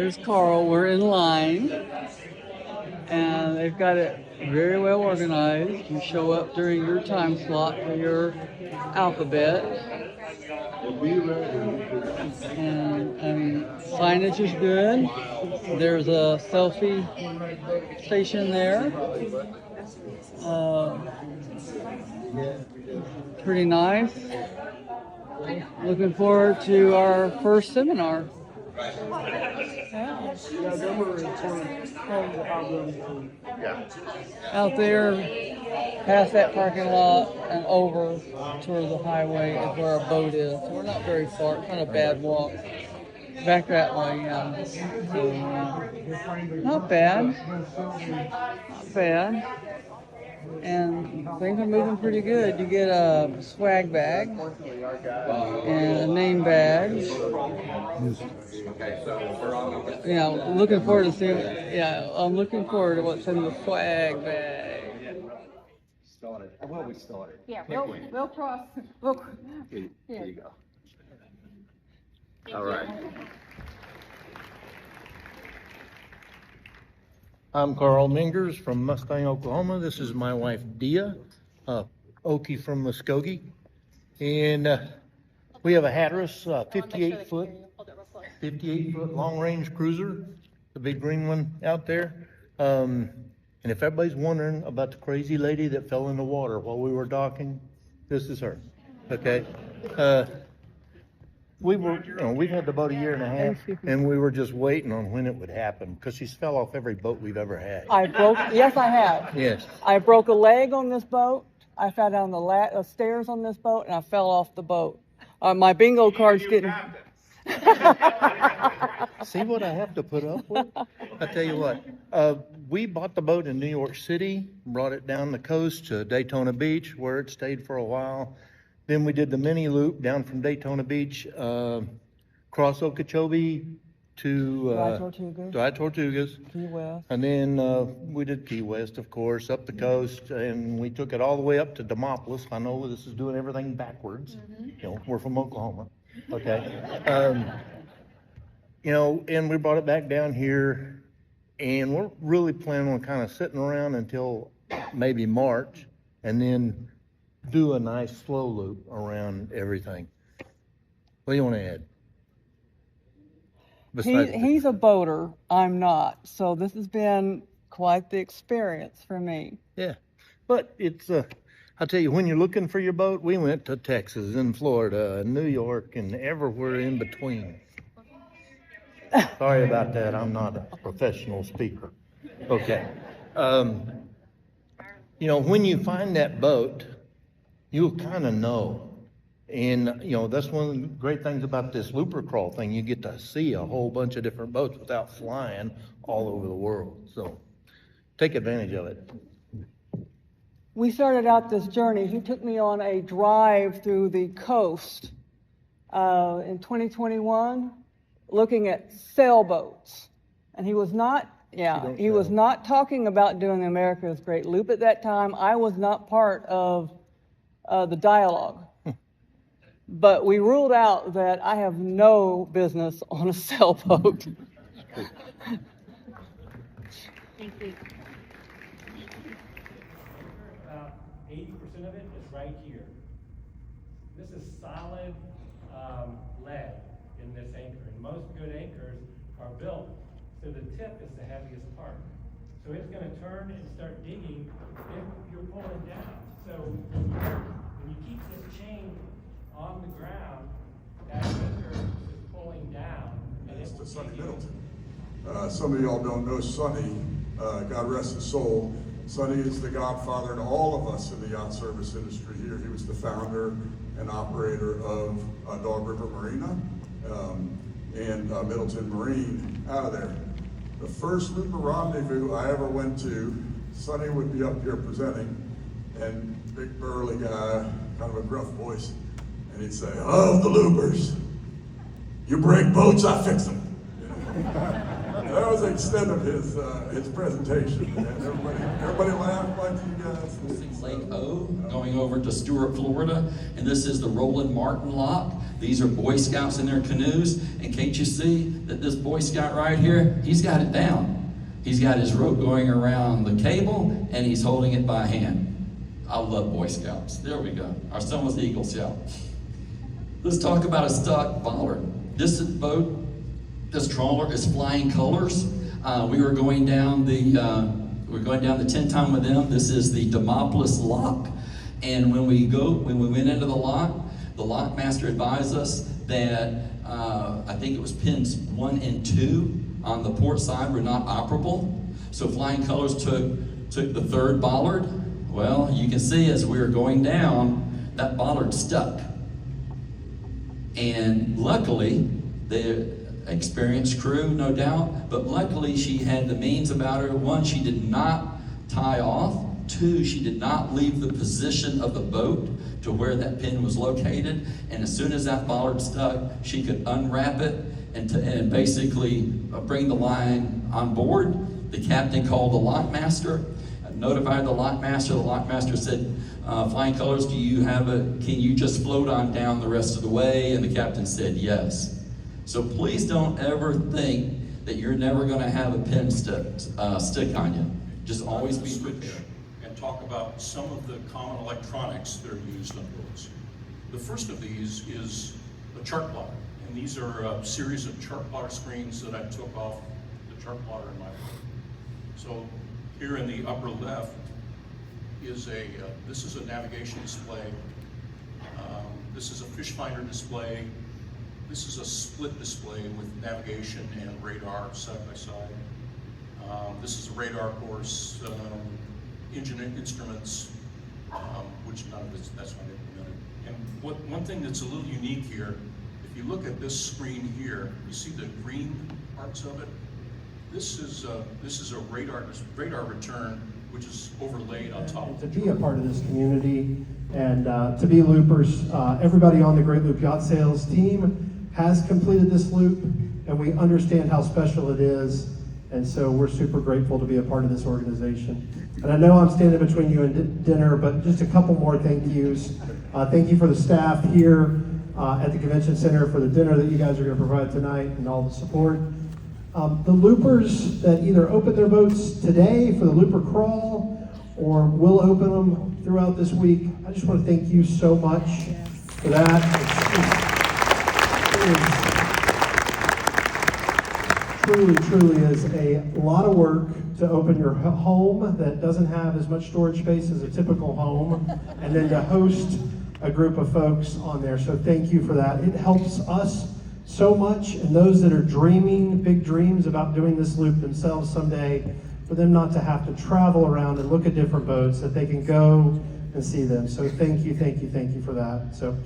There's Carl. We're in line, and they've got it very well organized. You show up during your time slot for your alphabet, and signage is good. There's a selfie station there. Pretty nice. Looking forward to our first seminar. Yeah. Out there, past that parking lot and over towards the highway is where our boat is. So we're not very far. It's not a bad walk. Back that way, yeah. So, not bad. Not bad. And things are moving pretty good. You get a swag bag and a name badge. You know, looking forward to seeing. Yeah, I'm looking forward to what's in the swag bag. Started. Well, we started. Yeah, we'll cross. Here you go. All right. I'm Carl Mingers from Mustang, Oklahoma. This is my wife, Dia, Okie from Muskogee. And we have a Hatteras 58-foot long-range cruiser, the big green one out there. And if everybody's wondering about the crazy lady that fell in the water while we were docking, this is her, okay? We've had the boat a year and a half, and we were just waiting on when it would happen because she's fell off every boat we've ever had. Yes, I have. Yes. I broke a leg on this boat. I fell down the stairs on this boat, and I fell off the boat. My bingo card's getting. See what I have to put up with? I tell you what, we bought the boat in New York City, brought it down the coast to Daytona Beach, where it stayed for a while. Then we did the mini loop down from Daytona Beach, cross Okeechobee to Dry Tortugas. Key West. And then we did Key West, of course, up the coast, and we took it all the way up to Demopolis. I know this is doing everything backwards. You know, we're from Oklahoma, okay? You know, and we brought it back down here, and we're really planning on kind of sitting around until maybe March, and then do a nice slow loop around everything. What do you want to add? He's a boater. I'm not. So this has been quite the experience for me. Yeah, but it's I'll tell you, when you're looking for your boat, we went to Texas and Florida and New York and everywhere in between. Sorry about that. I'm not a professional speaker. Okay. You know, when you find that boat, you'll kind of know. And, you know, that's one of the great things about this looper crawl thing. You get to see a whole bunch of different boats without flying all over the world. So take advantage of it. We started out this journey. He took me on a drive through the coast in 2021, looking at sailboats. And he was not talking about doing America's Great Loop at that time. I was not part of the dialogue. But we ruled out that I have no business on a sailboat. Thank you. About 80% of it is right here. This is solid lead in this anchor, and most good anchors are built so the tip is the heaviest part. So it's going to turn and start digging if you're pulling down. So when you keep this chain on the ground, that anchor is pulling down. And it's to Sonny Middleton. Some of y'all don't know Sonny, God rest his soul. Sonny is the godfather to all of us in the yacht service industry here. He was the founder and operator of Dog River Marina and Middleton Marine out of there. The first Looper Rendezvous I ever went to, Sonny would be up here presenting, and big burly guy, kind of a gruff voice, and he'd say, "Of the loopers, you break boats, I fix them." That was the extent of his presentation. And everybody laughed like you guys. Lake O, going over to Stuart, Florida, and this is the Roland Martin Lock. These are Boy Scouts in their canoes, and can't you see that this Boy Scout right here, he's got it down. He's got his rope going around the cable, and he's holding it by hand. I love Boy Scouts. There we go. Our son was the Eagle Scout. Let's talk about a stock bollard. This boat, this trawler is Flying Colors. We were going down the 10-ton with them. This is the Demopolis Lock. And when we went into the lock master advised us that I think it was pins 1 and 2 on the port side were not operable. So Flying Colors took the third bollard. Well, you can see as we were going down, that bollard stuck. And luckily, the experienced crew, no doubt, but luckily she had the means about her. 1, she did not tie off. 2, she did not leave the position of the boat to where that pin was located. And as soon as that bollard stuck, she could unwrap it and basically bring the line on board. The captain called the lockmaster, notified the lockmaster. The lockmaster said, Flying Colors, can you just float on down the rest of the way? And the captain said yes. So please don't ever think that you're never going to have a pin stick on you. Just always be prepared. And talk about some of the common electronics that are used on boats. The first of these is a chart plotter. And these are a series of chart plotter screens that I took off the chart plotter in my boat. So here in the upper left is this is a navigation display. This is a fish finder display. This is a split display with navigation and radar side by side. This is a radar course, engine instruments, which none of that's not implemented. And one thing that's a little unique here, if you look at this screen here, you see the green parts of it. This is a radar return, which is overlaid on top. And to be a part of this community and to be loopers, everybody on the Great Loop Yacht Sales team has completed this loop, and we understand how special it is, and so we're super grateful to be a part of this organization. And I know I'm standing between you and dinner, but just a couple more thank yous. Thank you for the staff here at the Convention Center for the dinner that you guys are going to provide tonight and all the support. The loopers that either open their boats today for the looper crawl or will open them throughout this week, I just want to thank you so much for that. Truly is a lot of work to open your home that doesn't have as much storage space as a typical home, and then to host a group of folks on there. So thank you for that. It helps us so much, and those that are dreaming big dreams about doing this loop themselves someday, for them not to have to travel around and look at different boats, that they can go and see them. So thank you for that. So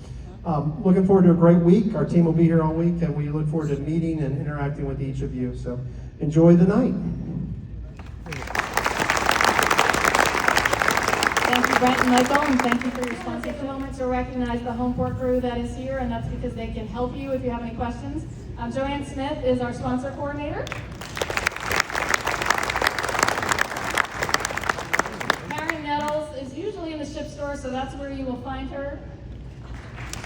looking forward to a great week. Our team will be here all week, and we look forward to meeting and interacting with each of you. So enjoy the night. Thank you, Brent and Michael, and thank you for your response. Take a moment to recognize the home port crew that is here, and that's because they can help you if you have any questions. Joanne Smith is our sponsor coordinator. Karen Nettles is usually in the ship store, so that's where you will find her.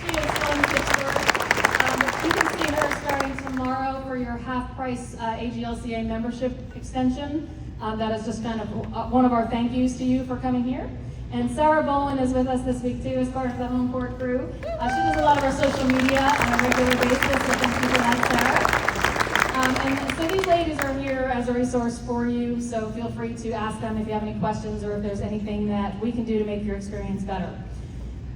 She is still in the ship store. You can see her starting tomorrow for your half-price AGLCA membership extension. That is just kind of one of our thank yous to you for coming here. And Sarah Bowen is with us this week too as part of the home port crew. She does a lot of our social media on a regular basis, so thank you for that, Sarah. And so these ladies are here as a resource for you, so feel free to ask them if you have any questions or if there's anything that we can do to make your experience better.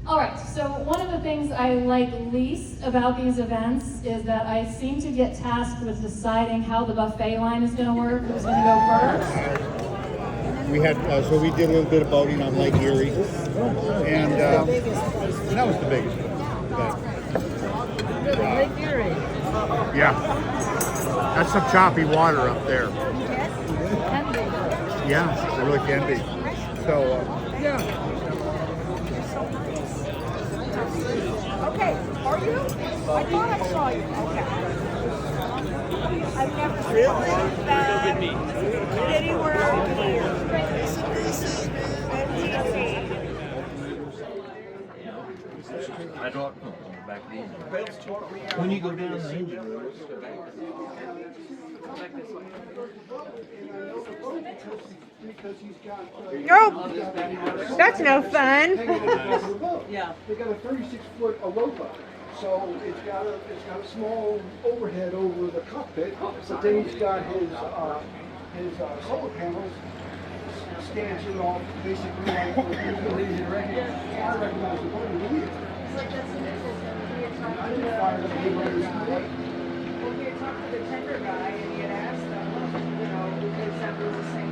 All right, so one of the things I like least about these events is that I seem to get tasked with deciding how the buffet line is going to work, who's going to go first. We had, so we did a little bit of boating on Lake Erie, and that was the biggest one. Lake Erie. Yeah, that's some choppy water up there. Can be. Yeah, it really can be. So, yeah. Okay, are you? I thought I saw you. Okay. I've never seen that anywhere here. When you go down the engine room. Nope, that's no fun. Yeah. They got a 36-foot Aropa, so it's got a small overhead over the cockpit, but then he's got his solar panels stanching off basically like I recognize the one in here. I didn't fire the big one Well, we had talked to the tender guy and he had asked them, because that was the same